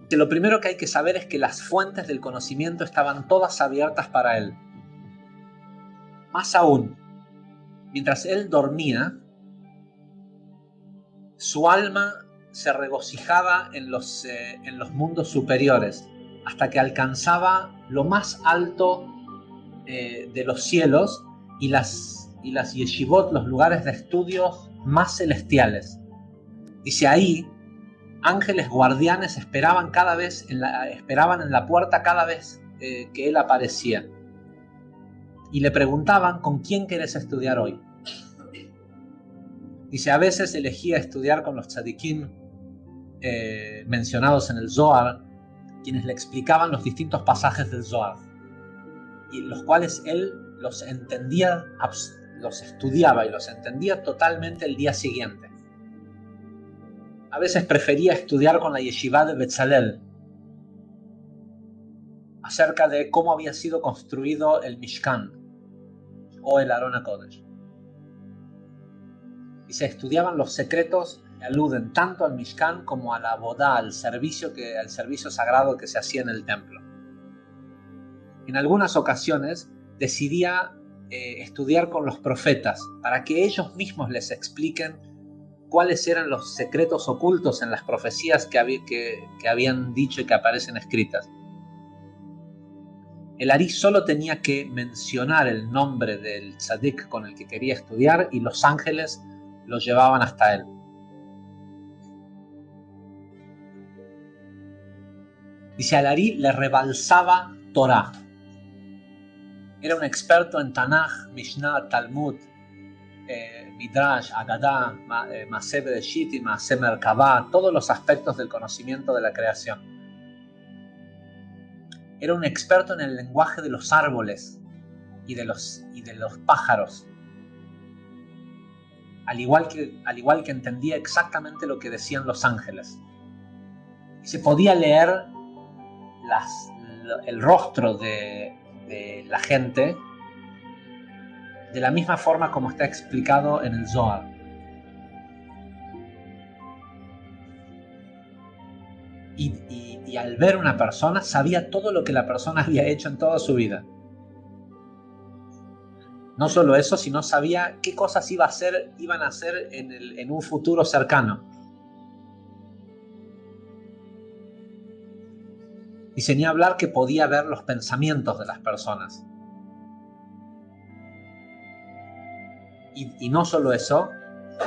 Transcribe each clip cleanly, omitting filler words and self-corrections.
Que lo primero que hay que saber es que las fuentes del conocimiento estaban todas abiertas para él. Más aún, mientras él dormía, su alma se regocijaba en los mundos superiores, hasta que alcanzaba lo más alto de los cielos y las yeshivot, los lugares de estudios más celestiales. Dice, ahí ángeles guardianes esperaban en la puerta cada vez que él aparecía. Y le preguntaban, ¿con quién querés estudiar hoy? Dice, a veces elegía estudiar con los tzadikim mencionados en el Zohar, quienes le explicaban los distintos pasajes del Zohar, y los cuales él los entendía, los estudiaba y los entendía totalmente el día siguiente. A veces prefería estudiar con la yeshiva de Betzalel acerca de cómo había sido construido el Mishkan o el Aron HaKodesh. Y se estudiaban los secretos que aluden tanto al Mishkan como a la Avodah, al servicio sagrado que se hacía en el templo. En algunas ocasiones decidía estudiar con los profetas para que ellos mismos les expliquen cuáles eran los secretos ocultos en las profecías que habían dicho y que aparecen escritas. El Ari solo tenía que mencionar el nombre del tzadik con el que quería estudiar y los ángeles lo llevaban hasta él. Dice, al Ari le rebalsaba Torah. Era un experto en Tanaj, Mishnah, Talmud, Midrash, Agadah, Maaseh Bereshit y Maaseh Merkavah, todos los aspectos del conocimiento de la creación. Era un experto en el lenguaje de los árboles y de los pájaros. Al igual que entendía exactamente lo que decían los ángeles. Y se podía leer el rostro de la gente de la misma forma como está explicado en el Zohar. Y al ver una persona sabía todo lo que la persona había hecho en toda su vida. No solo eso, sino sabía qué cosas iban a hacer en un futuro cercano. Y ni hablar que podía ver los pensamientos de las personas. Y no solo eso,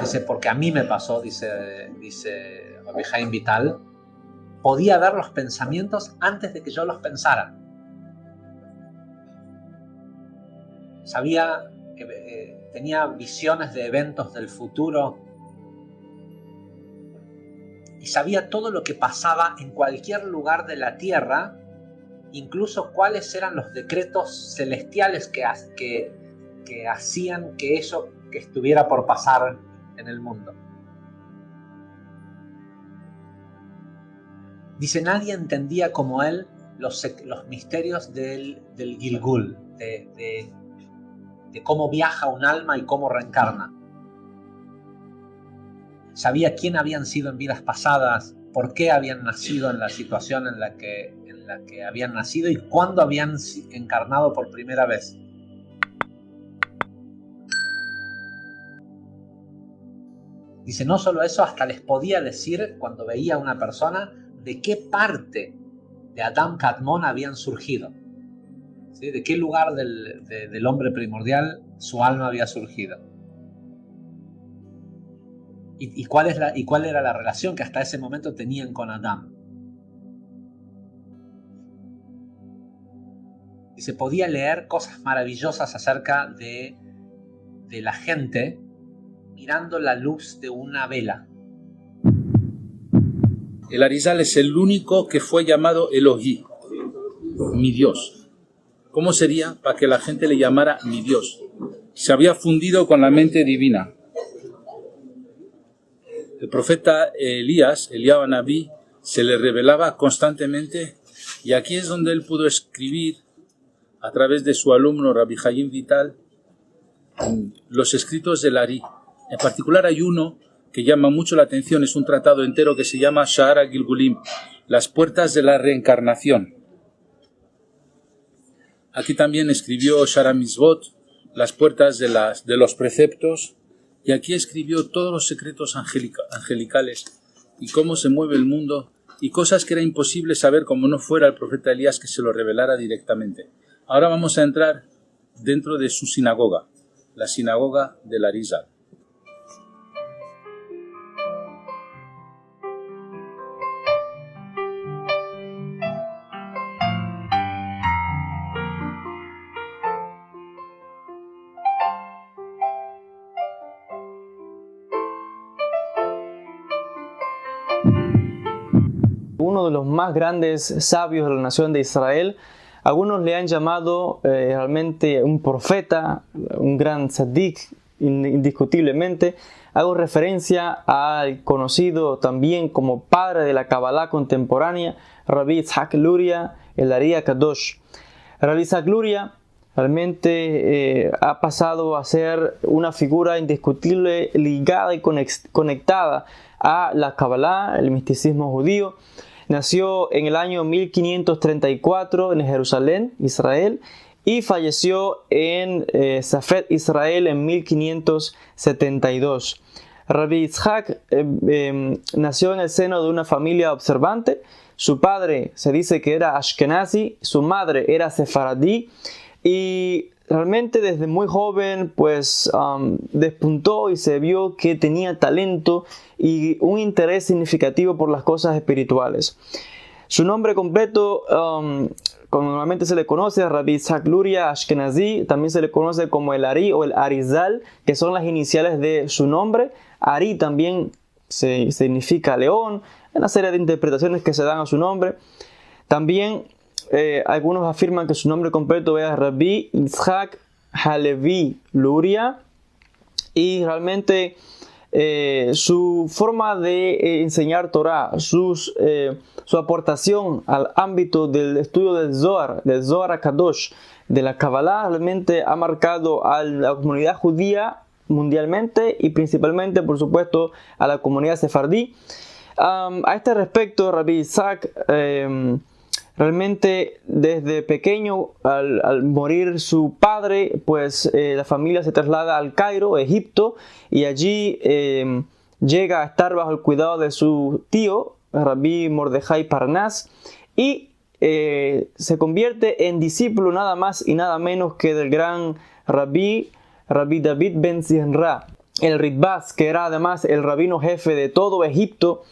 dice, porque a mí me pasó, dice Rabbi Chaim Vital, podía ver los pensamientos antes de que yo los pensara. Sabía, tenía visiones de eventos del futuro y sabía todo lo que pasaba en cualquier lugar de la tierra, incluso cuáles eran los decretos celestiales que hacían que eso que estuviera por pasar en el mundo. Dice, nadie entendía como él los misterios del Gilgul, de cómo viaja un alma y cómo reencarna. Sabía quién habían sido en vidas pasadas, por qué habían nacido en la situación en la que habían nacido y cuándo habían encarnado por primera vez. Dice, no solo eso, hasta les podía decir cuando veía a una persona de qué parte de Adam Kadmon habían surgido. ¿Sí? De qué lugar del hombre primordial su alma había surgido. Y cuál era la relación que hasta ese momento tenían con Adam. Y se podía leer cosas maravillosas acerca de la gente mirando la luz de una vela. El Arizal es el único que fue llamado Elohí, mi Dios. ¿Cómo sería para que la gente le llamara mi Dios? Se había fundido con la mente divina. El profeta Eliyahu Anabí, se le revelaba constantemente, y aquí es donde él pudo escribir a través de su alumno Rabbi Chaim Vital los escritos del Ari. En particular hay uno que llama mucho la atención. Es un tratado entero que se llama Sha'ar Gilgulim, las puertas de la reencarnación. Aquí también escribió Sha'ar Mitzvot, las puertas de los preceptos, y aquí escribió todos los secretos angelicales y cómo se mueve el mundo y cosas que era imposible saber como no fuera el profeta Elías que se lo revelara directamente. Ahora vamos a entrar dentro de su sinagoga, la sinagoga del Arizal. Uno de los más grandes sabios de la nación de Israel. Algunos le han llamado realmente un profeta, un gran tzaddik, indiscutiblemente. Hago referencia al conocido también como padre de la Kabbalah contemporánea, Rabbi Yitzhak Luria, el Ari HaKadosh. Rabbi Yitzhak Luria realmente ha pasado a ser una figura indiscutible, ligada y conectada a la Kabbalah, el misticismo judío. Nació en el año 1534 en Jerusalén, Israel, y falleció en Safed, Israel, en 1572. Rabbi Yitzhak nació en el seno de una familia observante. Su padre se dice que era Ashkenazi, su madre era sefaradí, y realmente desde muy joven pues despuntó y se vio que tenía talento y un interés significativo por las cosas espirituales. Su nombre completo, como normalmente se le conoce, Rabbi Yitzhak Luria Ashkenazi, también se le conoce como el Ari o el Arizal, que son las iniciales de su nombre. Ari también significa león, una serie de interpretaciones que se dan a su nombre. También algunos afirman que su nombre completo es Rabbi Yitzhak Halevi Luria, y realmente su forma de enseñar Torah, su aportación al ámbito del estudio del Zohar HaKadosh, de la Kabbalah, realmente ha marcado a la comunidad judía mundialmente y principalmente, por supuesto, a la comunidad sefardí. A este respecto, Rabbi Yitzhak realmente desde pequeño, al morir su padre, pues la familia se traslada al Cairo, Egipto, y allí llega a estar bajo el cuidado de su tío, Rabbi Mordejai Parnas, y se convierte en discípulo nada más y nada menos que del gran Rabbi David Ben Zinra, el Ritbaz, que era además el rabino jefe de todo Egipto.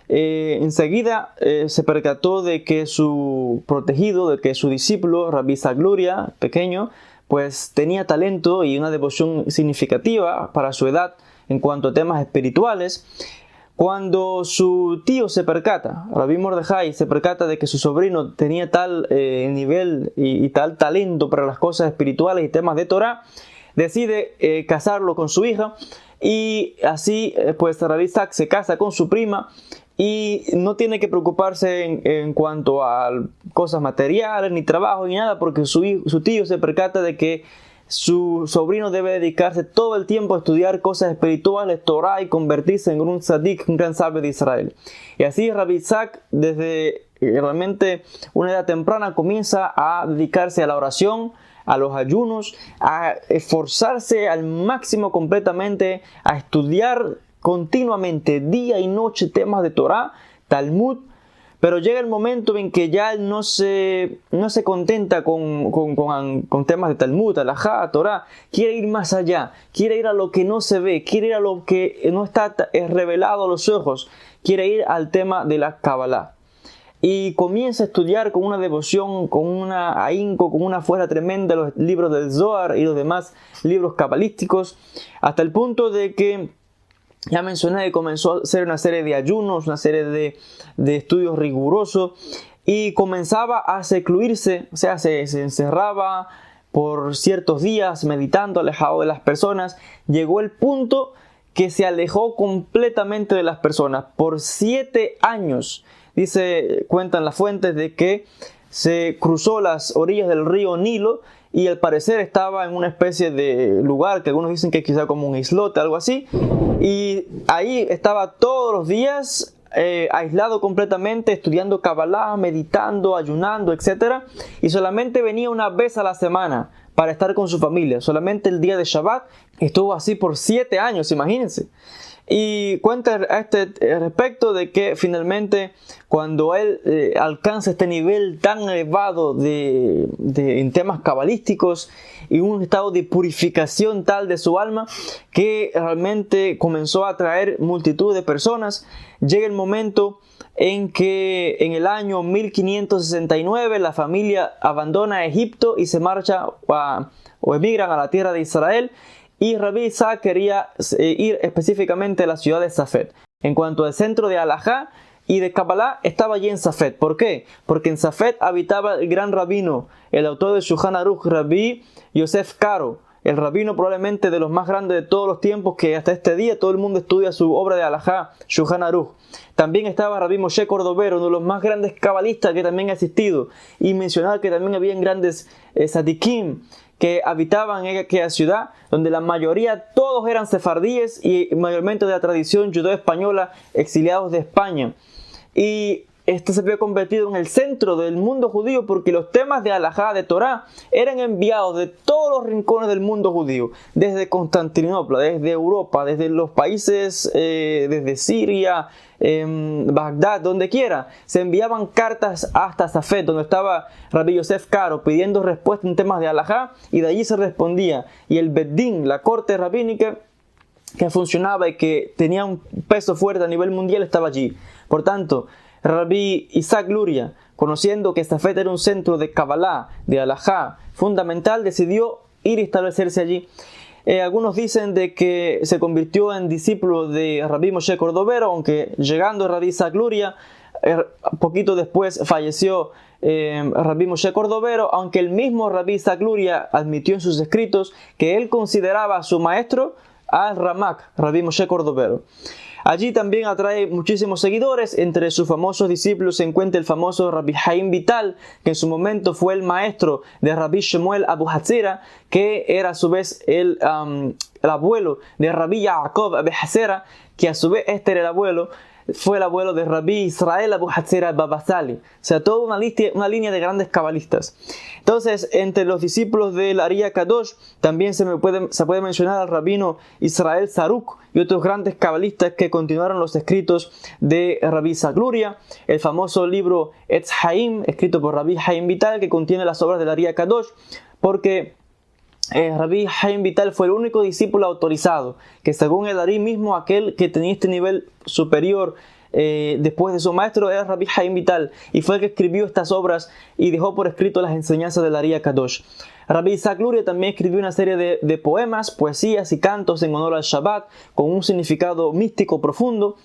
Enseguida se percató de que su protegido, de que su discípulo, Rabbi Yitzhak Luria, pequeño, pues tenía talento y una devoción significativa para su edad en cuanto a temas espirituales. Cuando su tío se percata, Rabbi Mordejai se percata de que su sobrino tenía tal nivel y tal talento para las cosas espirituales y temas de Torah, decide casarlo con su hija, y así pues Rabbi Yitzhak se casa con su prima y no tiene que preocuparse en cuanto a cosas materiales, ni trabajo, ni nada, porque su tío se percata de que su sobrino debe dedicarse todo el tiempo a estudiar cosas espirituales, Torah, y convertirse en un tzaddik, un gran sabio de Israel. Y así Rabbi Yitzhak, desde realmente una edad temprana, comienza a dedicarse a la oración, a los ayunos, a esforzarse al máximo completamente, a estudiar continuamente, día y noche, temas de Torah, Talmud. Pero llega el momento en que ya él no se contenta con temas de Talmud, Halajá, Torah. Quiere ir más allá, quiere ir a lo que no se ve, quiere ir a lo que no está revelado a los ojos, quiere ir al tema de la Kabbalah. Y comienza a estudiar con una devoción, con una ahínco, con una fuerza tremenda los libros del Zohar y los demás libros cabalísticos, hasta el punto de que ya mencioné que comenzó a hacer una serie de ayunos, una serie de estudios rigurosos, y comenzaba a secluirse, o sea, se encerraba por ciertos días meditando, alejado de las personas. Llegó el punto que se alejó completamente de las personas por 7 años. Cuentan las fuentes de que se cruzó las orillas del río Nilo y al parecer estaba en una especie de lugar que algunos dicen que quizá como un islote, algo así, y ahí estaba todos los días aislado completamente, estudiando Kabbalah, meditando, ayunando, etc. Y solamente venía una vez a la semana para estar con su familia, solamente el día de Shabbat. Estuvo así por 7 años, imagínense. Y cuenta a este respecto de que finalmente cuando él alcanza este nivel tan elevado en temas cabalísticos y un estado de purificación tal de su alma que realmente comenzó a atraer multitud de personas, llega el momento en que en el año 1569 la familia abandona Egipto y se marcha o emigran a la tierra de Israel. Y Rabbi Isaac quería ir específicamente a la ciudad de Safed. En cuanto al centro de Halajá y de Kabbalah, estaba allí en Safed. ¿Por qué? Porque en Safed habitaba el gran rabino, el autor de Shulchan Aruch, Rabbi Yosef Karo, el rabino probablemente de los más grandes de todos los tiempos, que hasta este día todo el mundo estudia su obra de Halajá, Shulchan Aruch. También estaba Rabbi Moshe Cordovero, uno de los más grandes cabalistas que también ha existido. Y mencionar que también habían grandes tzadikim que habitaban en aquella ciudad, donde la mayoría, todos eran sefardíes y mayormente de la tradición judeo-española, exiliados de España. Y esto se había convertido en el centro del mundo judío porque los temas de Halajá, de Torá, eran enviados de todos los rincones del mundo judío, desde Constantinopla, desde Europa, desde los países, desde Siria, Bagdad, donde quiera. Se enviaban cartas hasta Safed, donde estaba Rabbi Yosef Karo, pidiendo respuesta en temas de Halajá, y de allí se respondía. Y el Beddín, la corte rabínica, que funcionaba y que tenía un peso fuerte a nivel mundial, estaba allí. Por tanto, Rabbi Isaac Luria, conociendo que Safed era un centro de Kabbalah, de Halajá fundamental, decidió ir y establecerse allí. Algunos dicen de que se convirtió en discípulo de Rabbi Moshe Cordovero, aunque llegando Rabbi Isaac Luria, poquito después falleció Rabbi Moshe Cordovero, aunque el mismo Rabbi Isaac Luria admitió en sus escritos que él consideraba a su maestro al Ramak, Rabbi Moshe Cordovero. Allí también atrae muchísimos seguidores. Entre sus famosos discípulos se encuentra el famoso Rabbi Haim Vital, que en su momento fue el maestro de Rabbi Shemuel Abu Hatzera, que era a su vez el abuelo de Rabbi Yaakov Abu Hatzera, que a su vez este era el abuelo, fue el abuelo de Rabbi Israel Abu Hatzera Babasali. O sea, toda una línea de grandes cabalistas. Entonces, entre los discípulos del Ari Kadosh también se puede mencionar al rabino Israel Zaruk y otros grandes cabalistas que continuaron los escritos de Rabbi Isaac Luria. El famoso libro Etz Haim, escrito por Rabbi Haim Vital, que contiene las obras del Ari Kadosh, porque Rabbi Haim Vital fue el único discípulo autorizado, que según el Ari mismo, aquel que tenía este nivel superior después de su maestro era Rabbi Haim Vital, y fue el que escribió estas obras y dejó por escrito las enseñanzas del Ari Kadosh. Rabbi Isaac Luria también escribió una serie de poemas, poesías y cantos en honor al Shabbat, con un significado místico profundo.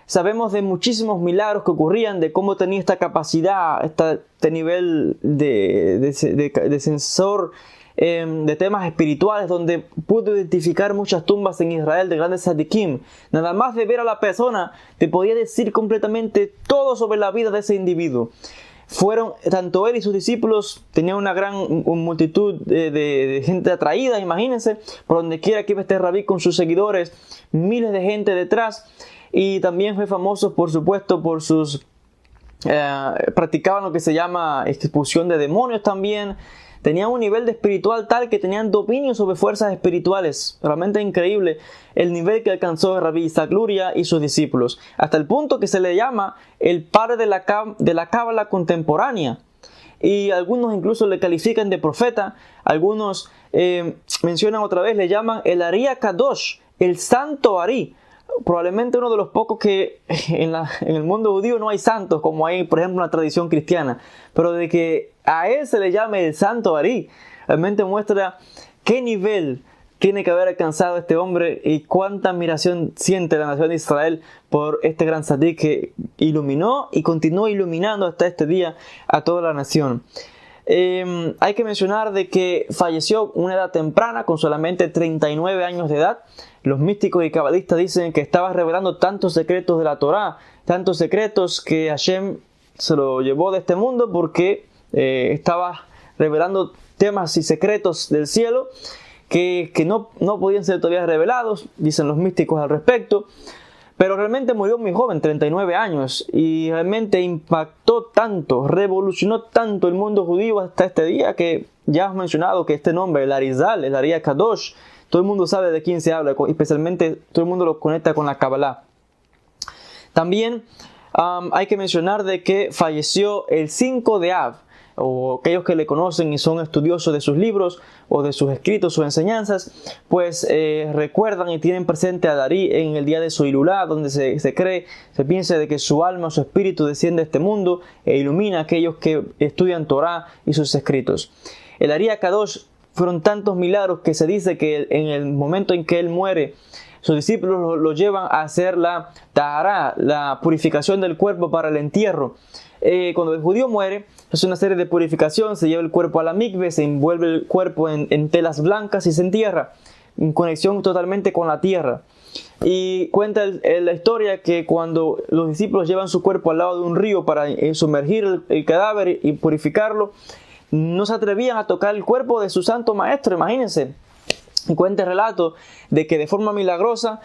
Sabemos de muchísimos milagros que ocurrían, de cómo tenía esta capacidad, este nivel de sensor de temas espirituales, donde pudo identificar muchas tumbas en Israel de grandes tzadikim. Nada más de ver a la persona te podía decir completamente todo sobre la vida de ese individuo. Tanto él y sus discípulos tenían una gran multitud de gente atraída, imagínense, por donde quiera que iba este rabí con sus seguidores, miles de gente detrás. Y también fue famoso, por supuesto, por sus practicaban lo que se llama expulsión de demonios también. Tenían un nivel de espiritual tal que tenían dominio sobre fuerzas espirituales. Realmente increíble el nivel que alcanzó Rabbi Isaac Luria y sus discípulos. Hasta el punto que se le llama el padre de la cábala contemporánea. Y algunos incluso le califican de profeta. Algunos mencionan otra vez, le llaman el Ari Kadosh, el santo Ari. Probablemente uno de los pocos que en el mundo judío no hay santos, como hay, por ejemplo, en la tradición cristiana. Pero de que a él se le llame el santo Ari, realmente muestra qué nivel tiene que haber alcanzado este hombre y cuánta admiración siente la nación de Israel por este gran tzadik que iluminó y continúa iluminando hasta este día a toda la nación. Hay que mencionar de que falleció a una edad temprana, con solamente 39 años de edad. Los místicos y cabalistas dicen que estaba revelando tantos secretos de la Torá, tantos secretos que Hashem se lo llevó de este mundo porque estaba revelando temas y secretos del cielo que no podían ser todavía revelados, dicen los místicos al respecto. Pero realmente murió muy joven, 39 años, y realmente impactó tanto, revolucionó tanto el mundo judío hasta este día, que ya has mencionado que este nombre, el Arizal, el Ari Kadosh, todo el mundo sabe de quién se habla, especialmente todo el mundo lo conecta con la Kabbalah. También hay que mencionar de que falleció el 5 de Av, o aquellos que le conocen y son estudiosos de sus libros o de sus escritos o enseñanzas, pues recuerdan y tienen presente a Dari en el día de su Ilulá, donde se piensa de que su alma o su espíritu desciende a este mundo e ilumina a aquellos que estudian Torah y sus escritos. El Ari Kadosh fueron tantos milagros que se dice que en el momento en que él muere, sus discípulos lo llevan a hacer la tahara, la purificación del cuerpo para el entierro. Cuando el judío muere, es una serie de purificación, se lleva el cuerpo a la mikve, se envuelve el cuerpo en telas blancas y se entierra, en conexión totalmente con la tierra. Y cuenta la historia que cuando los discípulos llevan su cuerpo al lado de un río para sumergir el cadáver y purificarlo, no se atrevían a tocar el cuerpo de su santo maestro, imagínense. Y cuenta el relato de que de forma milagrosa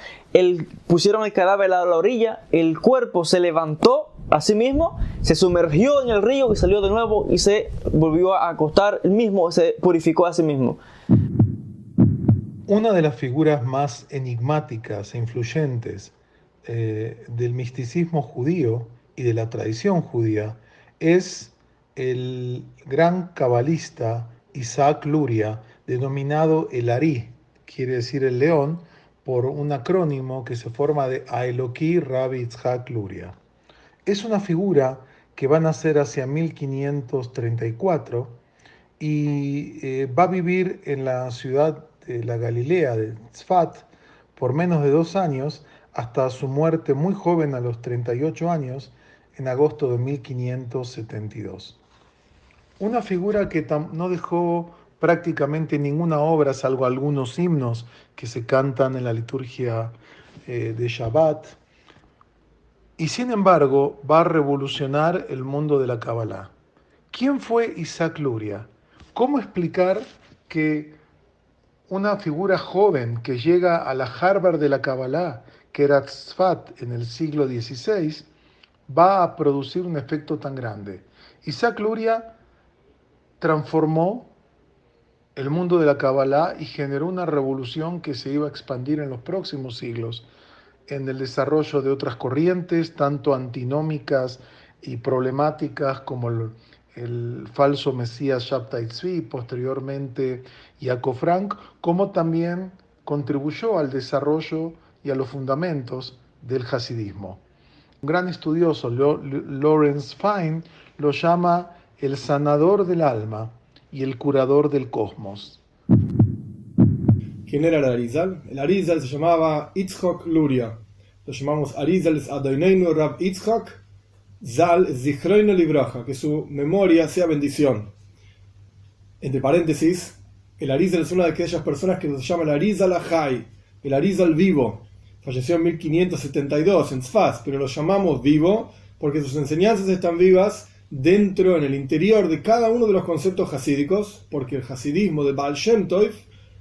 pusieron el cadáver a la orilla, el cuerpo se levantó a sí mismo, se sumergió en el río y salió de nuevo y se volvió a acostar el mismo, se purificó a sí mismo. Una de las figuras más enigmáticas e influyentes del misticismo judío y de la tradición judía es el gran cabalista Isaac Luria, denominado el Ari, quiere decir el león, por un acrónimo que se forma de Aeloki Rabbi Yitzhak Luria. Es una figura que va a nacer hacia 1534 y va a vivir en la ciudad de la Galilea de Tzfat por menos de 2 años, hasta su muerte muy joven a los 38 años en agosto de 1572. Una figura que no dejó prácticamente ninguna obra, salvo algunos himnos que se cantan en la liturgia de Shabbat, y sin embargo va a revolucionar el mundo de la Kabbalah. ¿Quién fue Isaac Luria? ¿Cómo explicar que una figura joven que llega a la Harvard de la Kabbalah, que era Tzfat en el siglo XVI, va a producir un efecto tan grande? Isaac Luria transformó el mundo de la Kabbalah y generó una revolución que se iba a expandir en los próximos siglos en el desarrollo de otras corrientes, tanto antinómicas y problemáticas como el falso Mesías Shabtai Tzvi, posteriormente Yaakov Frank, como también contribuyó al desarrollo y a los fundamentos del hasidismo. Un gran estudioso, Lawrence Fine, lo llama el sanador del alma y el curador del cosmos. ¿Quién era el Arizal? El Arizal se llamaba Yitzhak Luria. Lo llamamos Arizal Adonenu Rab Yitzhak Zal Zichroino Libraja, que su memoria sea bendición. Entre paréntesis, el Arizal es una de aquellas personas que se llama el Arizal Ahai, el Arizal vivo. Falleció en 1572 en Tzfat, pero lo llamamos vivo porque sus enseñanzas están vivas dentro, en el interior de cada uno de los conceptos hasídicos, porque el hasidismo de Baal Shem Tov,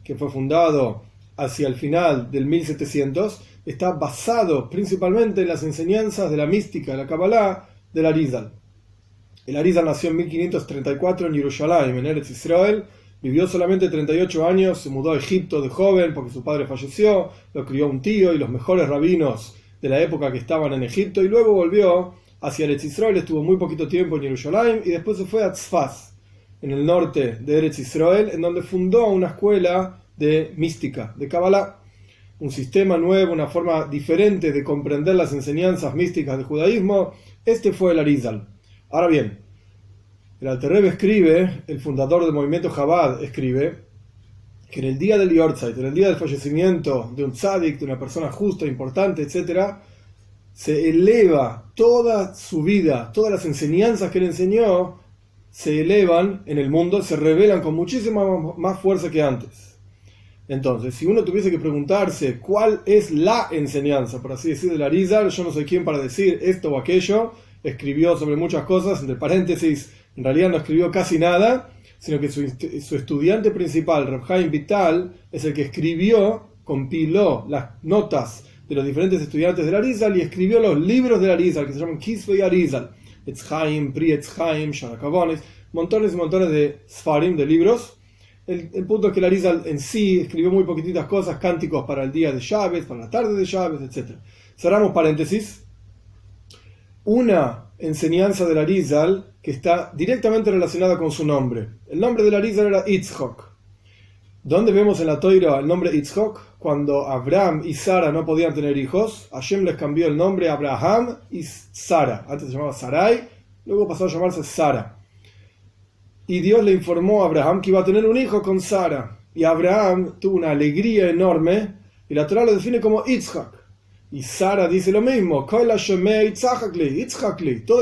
que fue fundado hacia el final del 1700, está basado principalmente en las enseñanzas de la mística, de la Kabbalah, del Arizal. El Arizal nació en 1534 en Jerusalén, en Eretz Israel, vivió solamente 38 años, se mudó a Egipto de joven porque su padre falleció, lo crió un tío y los mejores rabinos de la época que estaban en Egipto, y luego volvió hacia Eretz Israel, estuvo muy poquito tiempo en Jerusalén y después se fue a Tzfat, en el norte de Eretz Israel, en donde fundó una escuela de mística, de Kabbalah, un sistema nuevo, una forma diferente de comprender las enseñanzas místicas del judaísmo. Este fue el Arizal. Ahora bien, el Alter Rebbe escribe, el fundador del movimiento Chabad escribe, que en el día del Yortzeit, en el día del fallecimiento de un tzadik, de una persona justa, importante, etc., se eleva toda su vida, todas las enseñanzas que él enseñó, se elevan en el mundo, se revelan con muchísima más fuerza que antes. Entonces, si uno tuviese que preguntarse cuál es la enseñanza, por así decir, del Arizal, yo no soy quien para decir esto o aquello, escribió sobre muchas cosas, entre paréntesis, en realidad no escribió casi nada, sino que su estudiante principal, Reb Chaim Vital, es el que compiló las notas de los diferentes estudiantes del Arizal y escribió los libros del Arizal, que se llaman Kisvei Arizal, Etz Chaim, Pri Etz Chaim, Sharakavones, montones y montones de Sfarim, de libros. El punto es que el Arizal en sí escribió muy poquititas cosas, cánticos para el día de Shabbat, para la tarde de Shabbat, etc. Cerramos paréntesis. Una enseñanza del Arizal que está directamente relacionada con su nombre. El nombre del Arizal era Yitzhak. ¿Dónde vemos en la Toira el nombre Yitzhak? Cuando Abraham y Sara no podían tener hijos, Hashem les cambió el nombre a Abraham y Sara. Antes se llamaba Sarai, luego pasó a llamarse Sara. Y Dios le informó a Abraham que iba a tener un hijo con Sara. Y Abraham tuvo una alegría enorme, y la Torah lo define como Yitzhak. Y Sara dice lo mismo, todo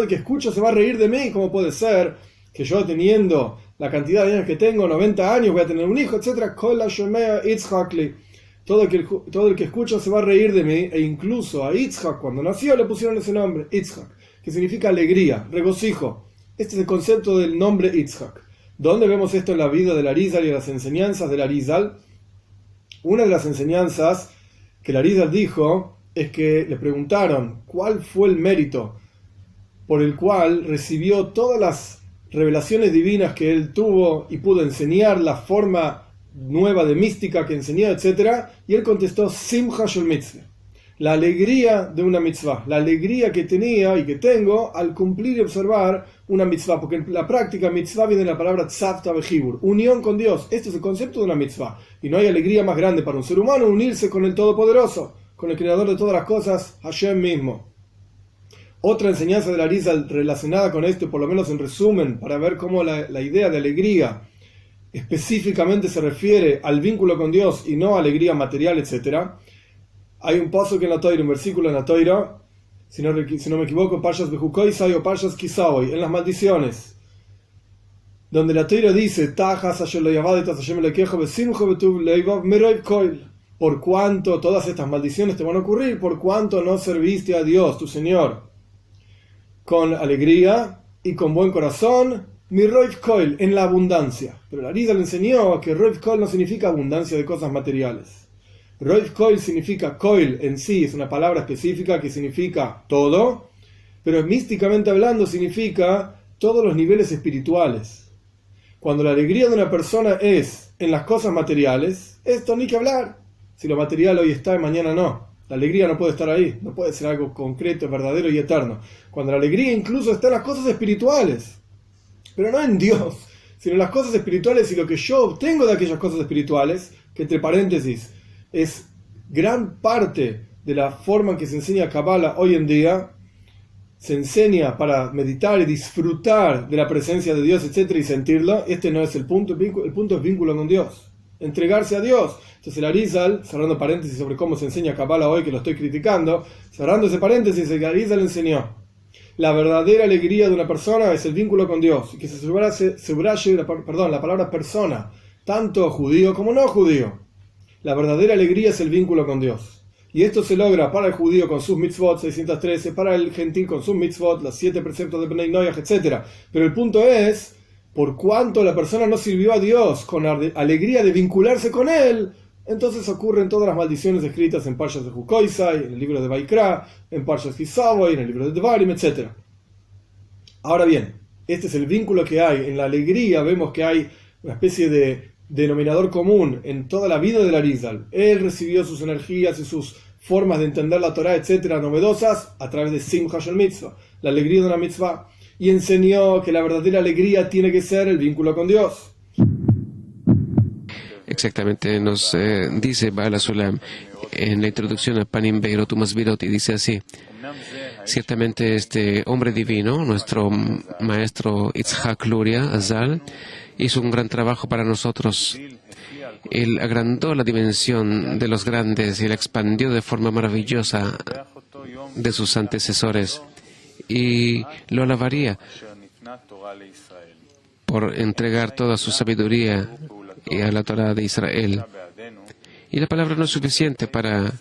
el que escucha se va a reír de mí. ¿Cómo puede ser que yo, teniendo la cantidad de años que tengo, 90 años, voy a tener un hijo, etcétera? Todo el que escucha se va a reír de mí. E incluso a Yitzhak, cuando nació, le pusieron ese nombre, Yitzhak, que significa alegría, regocijo. Este es el concepto del nombre Yitzhak. ¿Dónde vemos esto en la vida del Arizal y en las enseñanzas del Arizal? Una de las enseñanzas que el Arizal dijo es que le preguntaron cuál fue el mérito por el cual recibió todas las revelaciones divinas que él tuvo y pudo enseñar la forma nueva de mística que enseñó, etc. Y él contestó, Simcha shel mitzvah, la alegría de una mitzvah, la alegría que tenía y que tengo al cumplir y observar una mitzvah, porque en la práctica mitzvah viene de la palabra tzavta vejibur, unión con Dios. Este es el concepto de una mitzvah, y no hay alegría más grande para un ser humano unirse con el Todopoderoso, con el Creador de todas las cosas, Hashem mismo. Otra enseñanza del Arizal relacionada con esto, por lo menos en resumen, para ver cómo la idea de alegría específicamente se refiere al vínculo con Dios y no a alegría material, etc. Hay un paso que en la Toira, un versículo en la Toira, si no me equivoco, Parshas Bejukoisai o Parshas Kisawai, en las maldiciones, donde la Toira dice, Tajas asher lo yavadetas Hashem elekejo besimcho betuv leivav meroiv koil. Por cuanto todas estas maldiciones te van a ocurrir, por cuanto no serviste a Dios, tu Señor, con alegría y con buen corazón, mi Roiv Koil, en la abundancia. Pero la Arizal le enseñó que Roiv Koil no significa abundancia de cosas materiales. Roiv Koil significa, Koil en sí es una palabra específica que significa todo, pero místicamente hablando significa todos los niveles espirituales. Cuando la alegría de una persona es en las cosas materiales, esto ni que hablar. Si lo material hoy está y mañana no. La alegría no puede estar ahí, no puede ser algo concreto, verdadero y eterno. Cuando la alegría incluso está en las cosas espirituales, pero no en Dios, sino en las cosas espirituales y lo que yo obtengo de aquellas cosas espirituales, que entre paréntesis es gran parte de la forma en que se enseña Kabbalah hoy en día. Se enseña para meditar y disfrutar de la presencia de Dios, etc. y sentirlo. Este no es el punto es vínculo con Dios, entregarse a Dios. Entonces el Arizal, cerrando paréntesis sobre cómo se enseña Kabbalah hoy, que lo estoy criticando, cerrando ese paréntesis, el Arizal enseñó: la verdadera alegría de una persona es el vínculo con Dios, y que se subraye la palabra persona, tanto judío como no judío. La verdadera alegría es el vínculo con Dios. Y esto se logra para el judío con sus mitzvot, 613, para el gentil con sus mitzvot, los 7 preceptos de Bnei Noach, etc. Pero el punto es, por cuanto la persona no sirvió a Dios con alegría de vincularse con Él, entonces ocurren todas las maldiciones escritas en Parshas de Jukoisai, en el libro de Vaikra, en Parshas Kisavoi, en el libro de Devarim, etc. Ahora bien, este es el vínculo que hay. En la alegría vemos que hay una especie de denominador común en toda la vida del Arizal. Él recibió sus energías y sus formas de entender la Torah, etcétera, novedosas, a través de Simcha shel mitzvah, la alegría de una mitzvah, y enseñó que la verdadera alegría tiene que ser el vínculo con Dios. Exactamente, nos dice Baal HaSulam en la introducción a Panim Beirot Umasbirot, y dice así: ciertamente este hombre divino, nuestro maestro Yitzhak Luria Azal, hizo un gran trabajo para nosotros. Él agrandó la dimensión de los grandes y la expandió de forma maravillosa de sus antecesores, y lo alabaría por entregar toda su sabiduría y a la Torah de Israel. Y la palabra no es suficiente para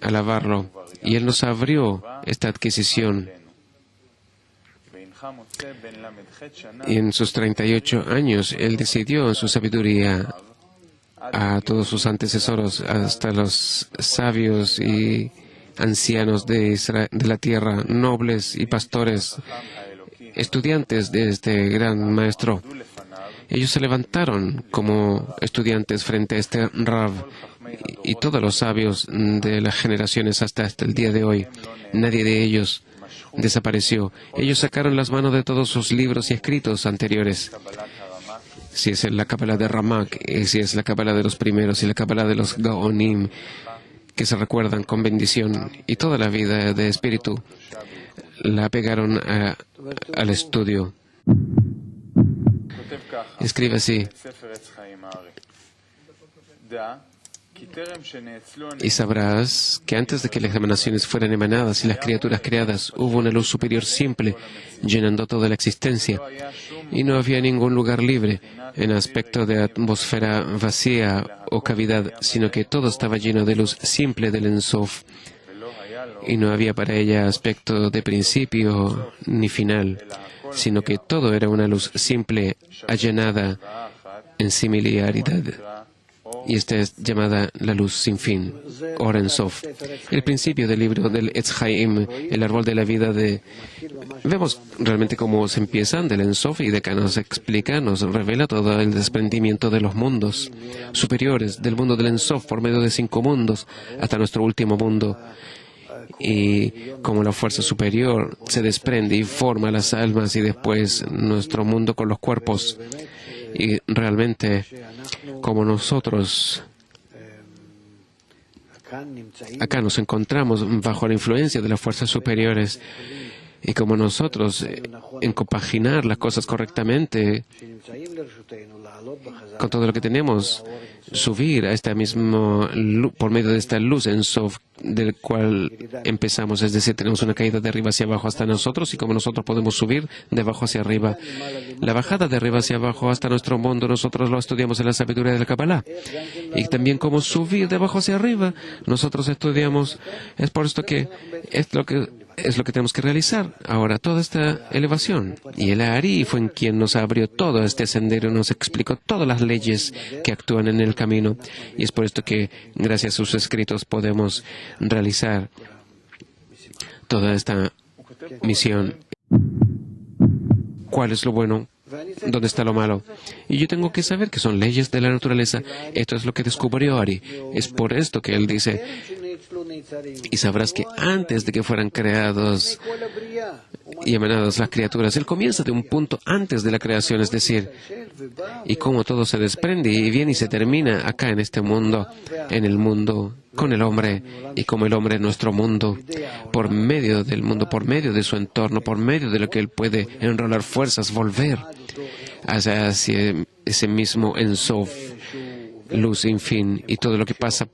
alabarlo, y Él nos abrió esta adquisición. Y en sus 38 años, él decidió en su sabiduría a todos sus antecesores, hasta los sabios y ancianos de la tierra, nobles y pastores, estudiantes de este gran maestro. Ellos se levantaron como estudiantes frente a este Rav, y todos los sabios de las generaciones hasta el día de hoy. Nadie de ellos desapareció. Ellos sacaron las manos de todos sus libros y escritos anteriores. Si es la Kabbalah de Ramak, si es la Kabbalah de los primeros y la Kabbalah de los Gaonim, que se recuerdan con bendición, y toda la vida de espíritu la pegaron al estudio. Escribe así: y sabrás que antes de que las emanaciones fueran emanadas y las criaturas creadas, hubo una luz superior simple llenando toda la existencia, y no había ningún lugar libre en aspecto de atmósfera vacía o cavidad, sino que todo estaba lleno de luz simple del Ein Sof, y no había para ella aspecto de principio ni final, sino que todo era una luz simple, allanada en similaridad. Y esta es llamada la luz sin fin, Or Ein Sof. El principio del libro del Etz Chaim, el árbol de la vida Vemos realmente cómo se empiezan del Ein Sof, y de acá nos explica, nos revela todo el desprendimiento de los mundos superiores, del mundo del Ein Sof, por medio de 5 mundos, hasta nuestro último mundo. Y como la fuerza superior se desprende y forma las almas, y después nuestro mundo con los cuerpos. Y realmente, como nosotros acá nos encontramos bajo la influencia de las fuerzas superiores, y como nosotros en compaginar las cosas correctamente con todo lo que tenemos, subir a esta misma luz, por medio de esta luz en Sof, del cual empezamos, es decir, tenemos una caída de arriba hacia abajo hasta nosotros, y como nosotros podemos subir de abajo hacia arriba. La bajada de arriba hacia abajo hasta nuestro mundo, nosotros lo estudiamos en la sabiduría de la Kabbalah. Y también cómo subir de abajo hacia arriba, nosotros estudiamos. Es por esto que es lo que tenemos que realizar ahora, toda esta elevación. Y el Ari fue en quien nos abrió todo este sendero, nos explicó todas las leyes que actúan en el camino. Y es por esto que, gracias a sus escritos, podemos realizar toda esta misión. ¿Cuál es lo bueno? ¿Dónde está lo malo? Y yo tengo que saber que son leyes de la naturaleza. Esto es lo que descubrió Ari. Es por esto que él dice: y sabrás que antes de que fueran creados y emanadas las criaturas, él comienza de un punto antes de la creación, es decir, y cómo todo se desprende y viene y se termina acá en este mundo, en el mundo, con el hombre, y como el hombre en nuestro mundo, por medio del mundo, por medio de su entorno, por medio de lo que él puede enrolar fuerzas, volver hacia ese mismo Ein Sof, luz sin fin, y todo lo que pasa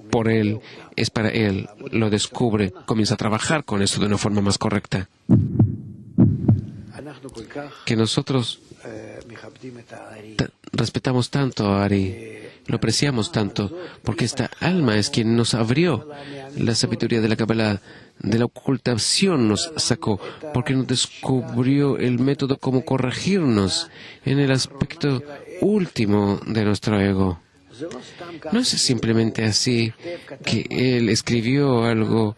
por él es para él, lo descubre, comienza a trabajar con eso de una forma más correcta. Que nosotros respetamos tanto a Ari, lo apreciamos tanto, porque esta alma es quien nos abrió la sabiduría de la Kabbalah, de la ocultación nos sacó, porque nos descubrió el método como corregirnos en el aspecto último de nuestro ego. No es simplemente así que él escribió algo,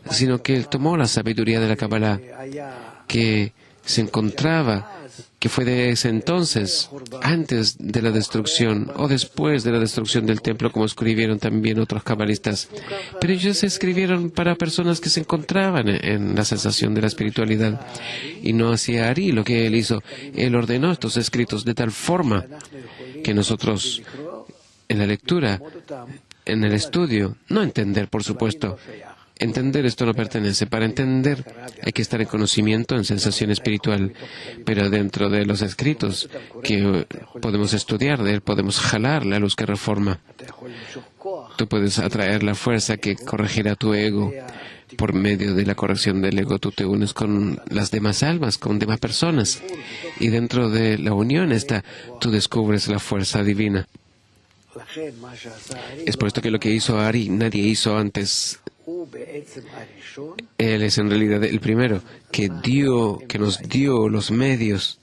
sino que él tomó la sabiduría de la Kabbalah que se encontraba, que fue de ese entonces, antes de la destrucción o después de la destrucción del templo, como escribieron también otros cabalistas. Pero ellos escribieron para personas que se encontraban en la sensación de la espiritualidad. Y no hacía Ari lo que él hizo. Él ordenó estos escritos de tal forma que nosotros, en la lectura, en el estudio, no entender, por supuesto. Entender esto no pertenece. Para entender hay que estar en conocimiento, en sensación espiritual. Pero dentro de los escritos que podemos estudiar, de él podemos jalar la luz que reforma. Tú puedes atraer la fuerza que corregirá tu ego. Por medio de la corrección del ego, tú te unes con las demás almas, con demás personas. Y dentro de la unión tú descubres la fuerza divina. Es por esto que lo que hizo Ari nadie hizo antes Él es en realidad el primero que nos dio los medios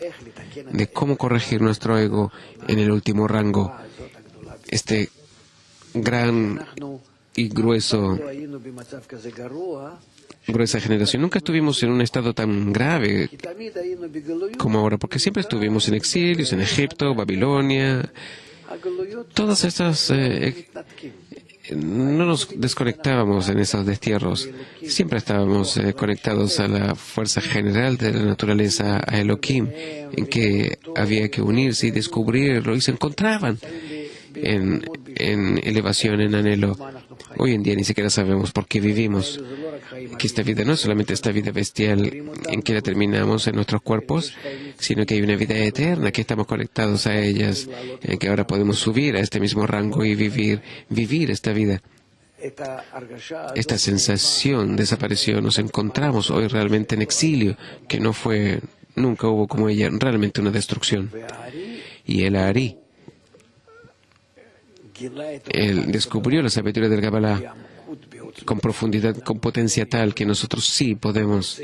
de cómo corregir nuestro ego en el último rango, este gran y gruesa generación. Nunca estuvimos en un estado tan grave como ahora, porque siempre estuvimos en exilios, en Egipto, Babilonia. Todas estas no nos desconectábamos en esos destierros. Siempre estábamos conectados a la fuerza general de la naturaleza, a Elohim, en que había que unirse y descubrirlo, y se encontraban en elevación, en anhelo. Hoy en día ni siquiera sabemos por qué vivimos. Que esta vida no es solamente esta vida bestial en que la terminamos en nuestros cuerpos, sino que hay una vida eterna, que estamos conectados a ellas, en que ahora podemos subir a este mismo rango y vivir esta vida. Esta sensación desapareció. Nos encontramos hoy realmente en exilio, que nunca hubo como ella, realmente una destrucción. Y el Ari, él descubrió la sabiduría del Kabbalah con profundidad, con potencia tal que nosotros sí podemos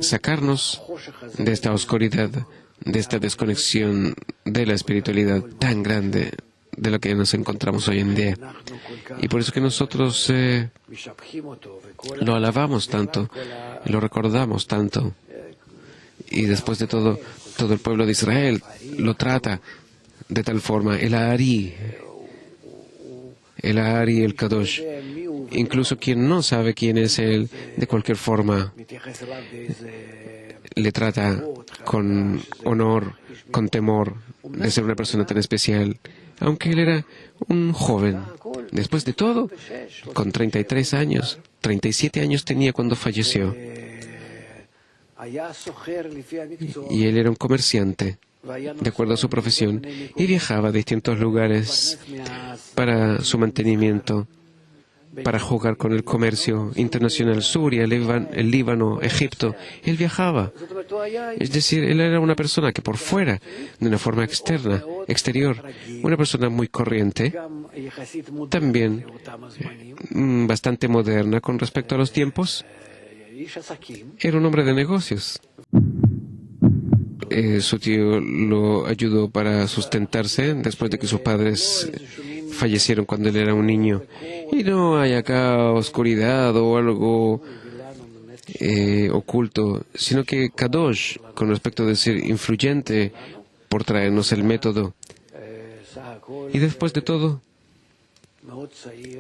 sacarnos de esta oscuridad, de esta desconexión de la espiritualidad tan grande de lo que nos encontramos hoy en día. Y por eso que nosotros lo alabamos tanto, lo recordamos tanto. Y después de todo el pueblo de Israel lo trata de tal forma. El Ari, el Kadosh. Incluso quien no sabe quién es él, de cualquier forma, le trata con honor, con temor de ser una persona tan especial, aunque él era un joven. Después de todo, con 33 años, 37 años tenía cuando falleció. Y él era un comerciante, de acuerdo a su profesión, y viajaba a distintos lugares para su mantenimiento, para jugar con el comercio internacional, Suria, el Líbano, Egipto. Él viajaba. Es decir, él era una persona que por fuera, de una forma exterior, una persona muy corriente, también bastante moderna con respecto a los tiempos. Era un hombre de negocios. Su tío lo ayudó para sustentarse después de que sus padres fallecieron cuando él era un niño. Y no hay acá oscuridad o algo oculto, sino que Kadosh, con respecto de ser influyente por traernos el método. Y después de todo,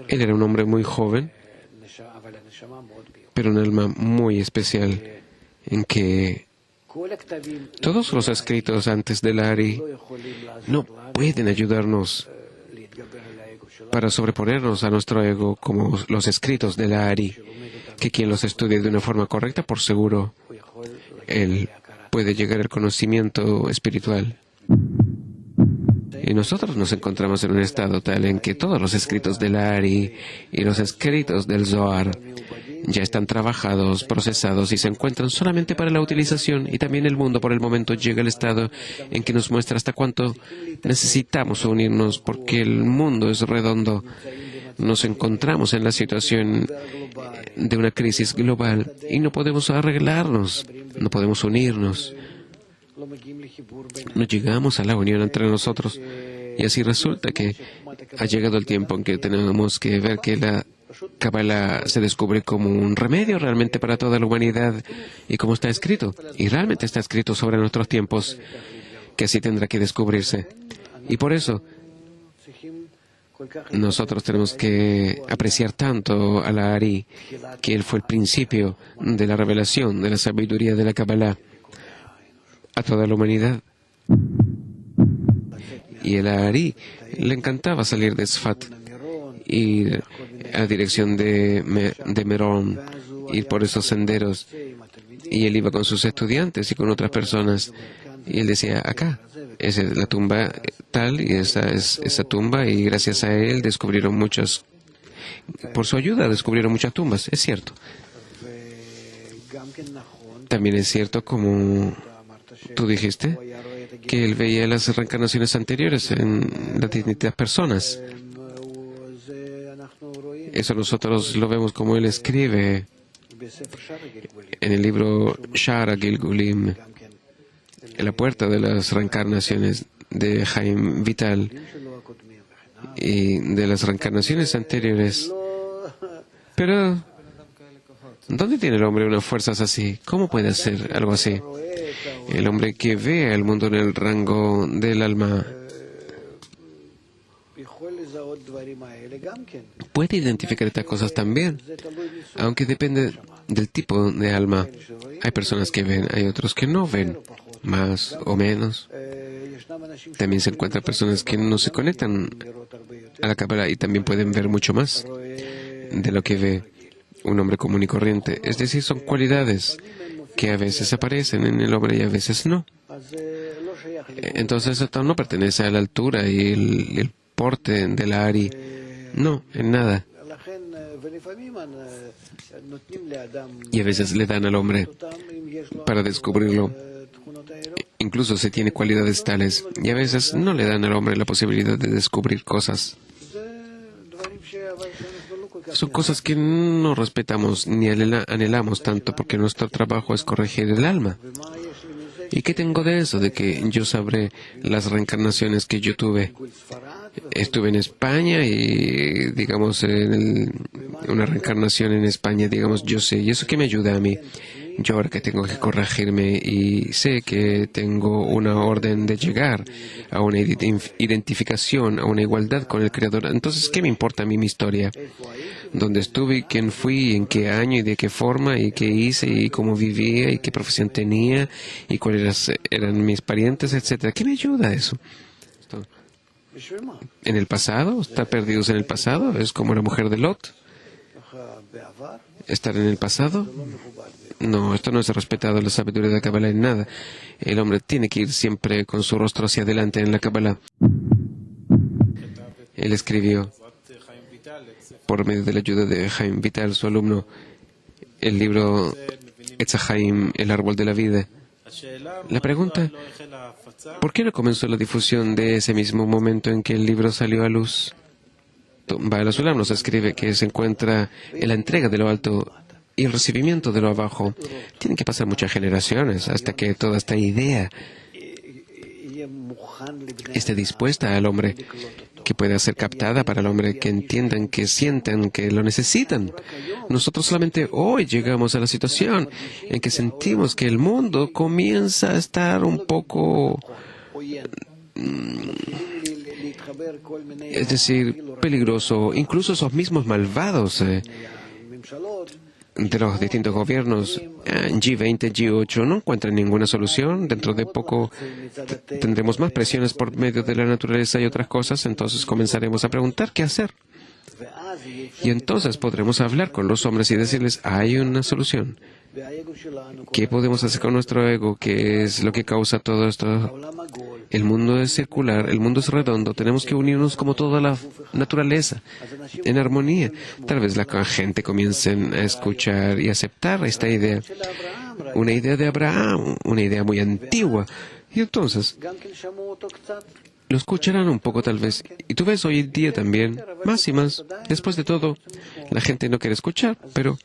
él era un hombre muy joven, pero un alma muy especial, en que todos los escritos antes del Ari no pueden ayudarnos para sobreponernos a nuestro ego como los escritos del Ari, que quien los estudie de una forma correcta, por seguro, él puede llegar al conocimiento espiritual. Y nosotros nos encontramos en un estado tal en que todos los escritos del Ari y los escritos del Zohar ya están trabajados, procesados y se encuentran solamente para la utilización, y también el mundo por el momento llega al estado en que nos muestra hasta cuánto necesitamos unirnos, porque el mundo es redondo. Nos encontramos en la situación de una crisis global y no podemos arreglarnos, no podemos unirnos. No llegamos a la unión entre nosotros, y así resulta que ha llegado el tiempo en que tenemos que ver que la Kabbalah se descubre como un remedio realmente para toda la humanidad, y como está escrito, y realmente está escrito sobre nuestros tiempos, que así tendrá que descubrirse. Y por eso nosotros tenemos que apreciar tanto a la Ari, que él fue el principio de la revelación, de la sabiduría de la Kabbalah a toda la humanidad. Y el Ari le encantaba salir de Sfat, ir a la dirección de Merón, ir por esos senderos. Y él iba con sus estudiantes y con otras personas. Y él decía, acá, esa es la tumba tal, y esa es esa tumba, y gracias a él descubrieron muchas, por su ayuda descubrieron muchas tumbas. Es cierto. También es cierto, como tú dijiste, que él veía las reencarnaciones anteriores en las distintas personas. Eso nosotros lo vemos como él escribe en el libro Shara Gilgulim, en la puerta de las reencarnaciones de Haim Vital y de las reencarnaciones anteriores. Pero, ¿dónde tiene el hombre unas fuerzas así? ¿Cómo puede hacer algo así? El hombre que ve el mundo en el rango del alma puede identificar estas cosas también, aunque depende del tipo de alma. Hay personas que ven, hay otros que no ven, más o menos. También se encuentran personas que no se conectan a la Kabbalah y también pueden ver mucho más de lo que ve un hombre común y corriente. Es decir, son cualidades que a veces aparecen en el hombre y a veces no. Entonces esto no pertenece a la altura y el porte de la Ari. No, en nada. Y a veces le dan al hombre para descubrirlo. Incluso se tiene cualidades tales. Y a veces no le dan al hombre la posibilidad de descubrir cosas. Son cosas que no respetamos ni anhelamos tanto porque nuestro trabajo es corregir el alma. ¿Y qué tengo de eso? De que yo sabré las reencarnaciones que yo tuve. Estuve en España y, digamos, una reencarnación en España, digamos, yo sé. ¿Y eso qué me ayuda a mí? Yo ahora que tengo que corregirme y sé que tengo una orden de llegar a una identificación, a una igualdad con el Creador. Entonces, ¿qué me importa a mí mi historia? ¿Dónde estuve, quién fui, en qué año y de qué forma y qué hice y cómo vivía y qué profesión tenía y cuáles eran mis parientes, etcétera? ¿Qué me ayuda eso? ¿En el pasado? ¿Estar perdidos en el pasado? ¿Es como la mujer de Lot? ¿Estar en el pasado? No, esto no es respetado en la sabiduría de la Kabbalah en nada. El hombre tiene que ir siempre con su rostro hacia adelante en la Kabbalah. Él escribió, por medio de la ayuda de Haim Vital, su alumno, el libro Etz HaHaim, el árbol de la vida. La pregunta, ¿por qué no comenzó la difusión de ese mismo momento en que el libro salió a luz? Baal HaSulam nos escribe que se encuentra en la entrega de lo alto y el recibimiento de lo abajo. Tienen que pasar muchas generaciones hasta que toda esta idea esté dispuesta al hombre, que pueda ser captada para el hombre, que entiendan, que sientan, que lo necesitan. Nosotros solamente hoy llegamos a la situación en que sentimos que el mundo comienza a estar un poco, es decir, peligroso. Incluso esos mismos malvados de los distintos gobiernos, G20, G8, no encuentran ninguna solución. Dentro de poco tendremos más presiones por medio de la naturaleza y otras cosas, entonces comenzaremos a preguntar qué hacer. Y entonces podremos hablar con los hombres y decirles, hay una solución. ¿Qué podemos hacer con nuestro ego? ¿Qué es lo que causa todo esto? El mundo es circular, el mundo es redondo, tenemos que unirnos como toda la naturaleza, en armonía. Tal vez la gente comience a escuchar y aceptar esta idea. Una idea de Abraham, una idea muy antigua. Y entonces lo escucharán un poco tal vez. Y tú ves hoy en día también, más y más. Después de todo, la gente no quiere escuchar, pero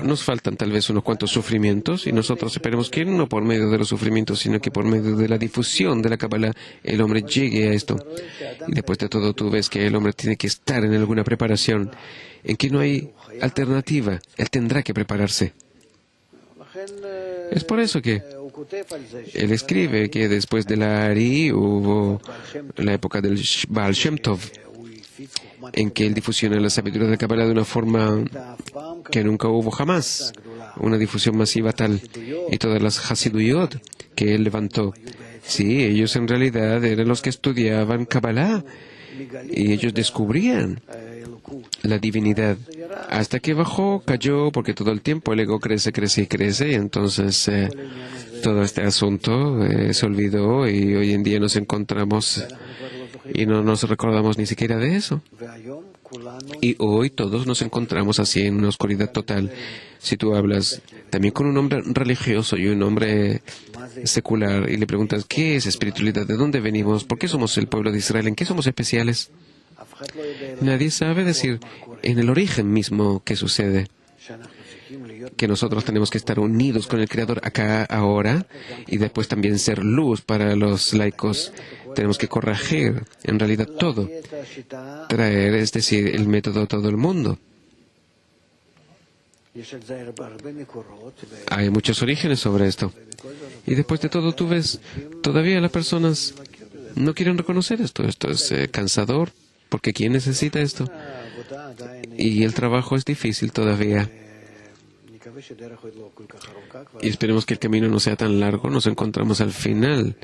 nos faltan tal vez unos cuantos sufrimientos y nosotros esperemos que no por medio de los sufrimientos, sino que por medio de la difusión de la Kabbalah el hombre llegue a esto. Y después de todo tú ves que el hombre tiene que estar en alguna preparación, en que no hay alternativa, él tendrá que prepararse. Es por eso que él escribe que después de la Ari hubo la época del Baal Shem Tov, en que él difusiona la sabiduría de la Kabbalah de una forma que nunca hubo jamás, una difusión masiva tal, y todas las Hasiduyot que él levantó. Sí, ellos en realidad eran los que estudiaban Kabbalah, y ellos descubrían la divinidad, hasta que bajó, cayó, porque todo el tiempo el ego crece, crece y crece, y entonces todo este asunto se olvidó, y hoy en día nos encontramos y no nos recordamos ni siquiera de eso. Y hoy todos nos encontramos así en una oscuridad total. Si tú hablas también con un hombre religioso y un hombre secular y le preguntas, ¿qué es espiritualidad? ¿De dónde venimos? ¿Por qué somos el pueblo de Israel? ¿En qué somos especiales? Nadie sabe decir en el origen mismo qué sucede. Que nosotros tenemos que estar unidos con el Creador acá, ahora, y después también ser luz para los laicos. Tenemos que corregir, en realidad, todo. Traer, es decir, el método a todo el mundo. Hay muchos orígenes sobre esto. Y después de todo, tú ves, todavía las personas no quieren reconocer esto. Esto es cansador, porque ¿quién necesita esto? Y el trabajo es difícil todavía. Y esperemos que el camino no sea tan largo, nos encontramos al final.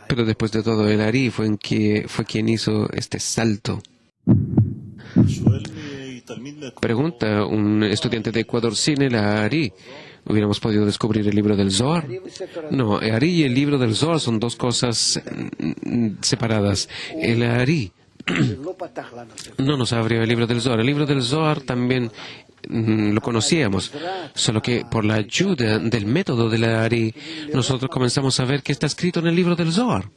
Pero después de todo, el Ari fue quien hizo este salto. Pregunta un estudiante de Ecuador, sin el Ari, ¿hubiéramos podido descubrir el libro del Zohar? No, el Ari y el libro del Zohar son dos cosas separadas. El Ari no nos abrió el libro del Zohar. El libro del Zohar también lo conocíamos, solo que por la ayuda del método del Ari, nosotros comenzamos a ver qué está escrito en el libro del Zohar.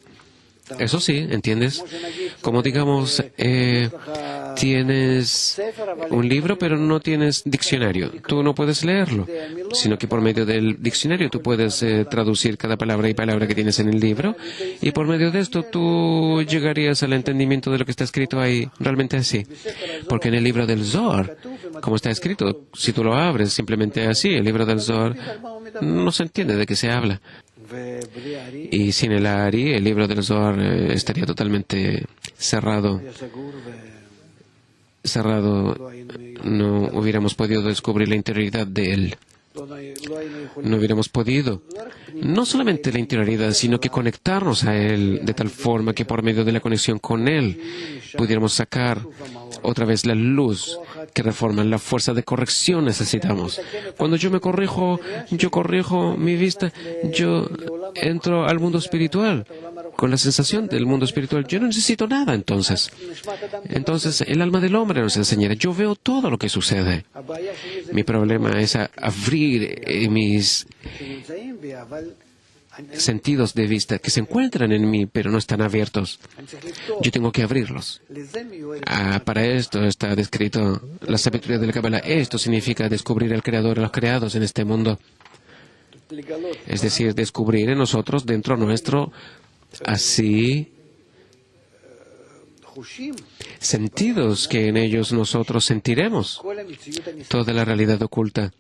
Eso sí, ¿entiendes? Como digamos, tienes un libro pero no tienes diccionario. Tú no puedes leerlo, sino que por medio del diccionario tú puedes traducir cada palabra y palabra que tienes en el libro, y por medio de esto tú llegarías al entendimiento de lo que está escrito ahí. Realmente así. Porque en el libro del Zohar, como está escrito, si tú lo abres simplemente así, el libro del Zohar, no se entiende de qué se habla. Y sin el Ari, el libro del Zohar estaría totalmente cerrado. No hubiéramos podido descubrir la interioridad de él. No hubiéramos podido, no solamente la interioridad, sino que conectarnos a él de tal forma que por medio de la conexión con él pudiéramos sacar otra vez la luz que reforma, la fuerza de corrección necesitamos. Cuando yo me corrijo, yo corrijo mi vista, yo entro al mundo espiritual con la sensación del mundo espiritual. Yo no necesito nada entonces. Entonces el alma del hombre nos enseñará. Yo veo todo lo que sucede. Mi problema es abrir mis sentidos de vista que se encuentran en mí, pero no están abiertos. Yo tengo que abrirlos. Para esto está descrito la sabiduría de la Kabbalah. Esto significa descubrir al Creador, a los creados en este mundo. Es decir, descubrir en nosotros, dentro nuestro, así, sentidos que en ellos nosotros sentiremos toda la realidad oculta,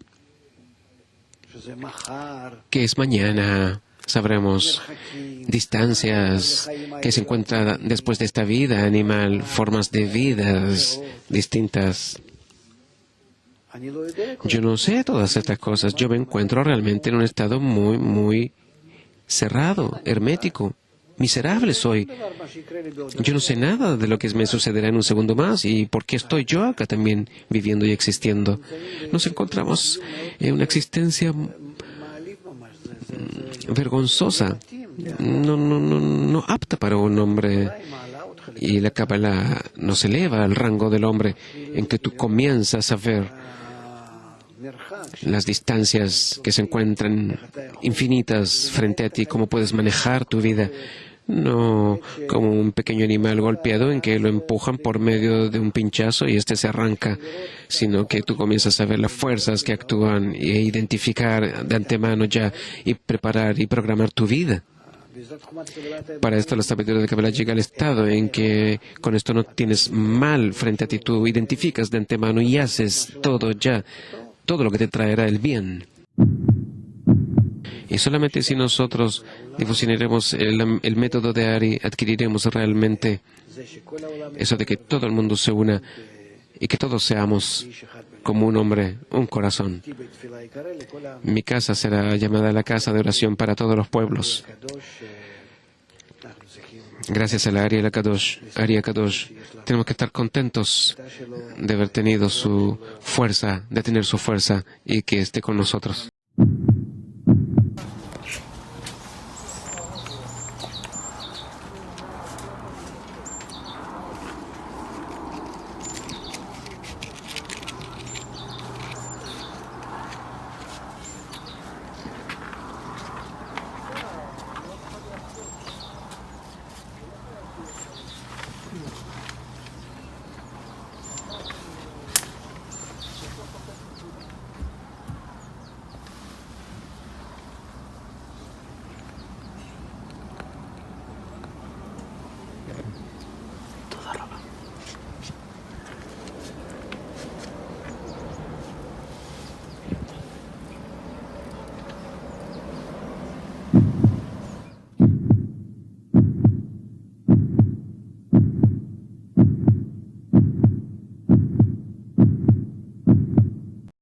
que es mañana. Sabremos distancias que se encuentran después de esta vida animal, formas de vidas distintas. Yo no sé todas estas cosas. Yo me encuentro realmente en un estado muy, muy cerrado, hermético. Miserable soy. Yo no sé nada de lo que me sucederá en un segundo más y por qué estoy yo acá también viviendo y existiendo. Nos encontramos en una existencia vergonzosa, no apta para un hombre. Y la Kabbalah nos eleva al rango del hombre en que tú comienzas a ver las distancias que se encuentran infinitas frente a ti, cómo puedes manejar tu vida. No como un pequeño animal golpeado en que lo empujan por medio de un pinchazo y se arranca, sino que tú comienzas a ver las fuerzas que actúan e identificar de antemano ya y preparar y programar tu vida. Para esto la sabiduría de Kabbalah llega al estado en que con esto no tienes mal frente a ti, tú identificas de antemano y haces todo ya, todo lo que te traerá el bien. Y solamente si nosotros difusionaremos el método de Ari, adquiriremos realmente eso de que todo el mundo se una y que todos seamos como un hombre, un corazón. Mi casa será llamada la casa de oración para todos los pueblos. Gracias a la Ari Kadosh, tenemos que estar contentos de haber tenido su fuerza, de tener su fuerza y que esté con nosotros.